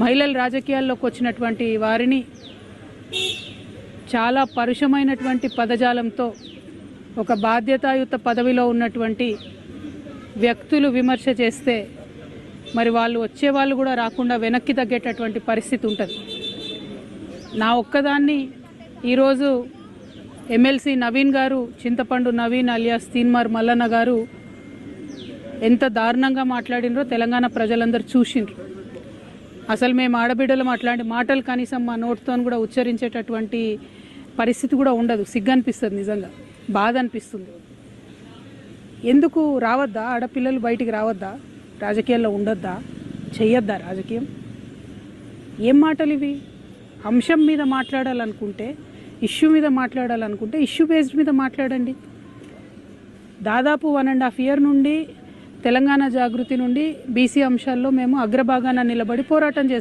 మహిళలు రాజకీయాల్లోకి వచ్చినటువంటి వారిని చాలా పరుషమైనటువంటి పదజాలంతో ఒక బాధ్యతాయుత పదవిలో ఉన్నటువంటి వ్యక్తులు విమర్శ చేస్తే మరి వాళ్ళు వచ్చేవాళ్ళు కూడా రాకుండా వెనక్కి తగ్గేటటువంటి పరిస్థితి ఉంటుంది. నా ఒక్కదాన్ని ఈరోజు ఎమ్మెల్సీ నవీన్ గారు, చింతపండు నవీన్ అలియాస్ తీన్మార్ మల్లన్న గారు ఎంత దారుణంగా మాట్లాడినరో తెలంగాణ ప్రజలందరూ చూసిండ్రు. అసలు మేము ఆడబిడ్డలు అట్లాంటి మాటలు కనీసం మా నోటితో కూడా ఉచ్చరించేటటువంటి పరిస్థితి కూడా ఉండదు. సిగ్గు అనిపిస్తుంది, నిజంగా బాధ అనిపిస్తుంది. ఎందుకు రావద్దా? ఆడపిల్లలు బయటికి రావద్దా? రాజకీయాల్లో ఉండొద్దా? చెయ్యొద్దా రాజకీయం? ఏం మాటలు ఇవి? అంశం మీద మాట్లాడాలనుకుంటే, ఇష్యూ మీద మాట్లాడాలనుకుంటే ఇష్యూ బేస్డ్ మీద మాట్లాడండి. దాదాపు 1.5 year నుండి తెలంగాణ జాగృతి నుండి బీసీ అంశాల్లో మేము అగ్రభాగాన నిలబడి పోరాటం చేస్తాం.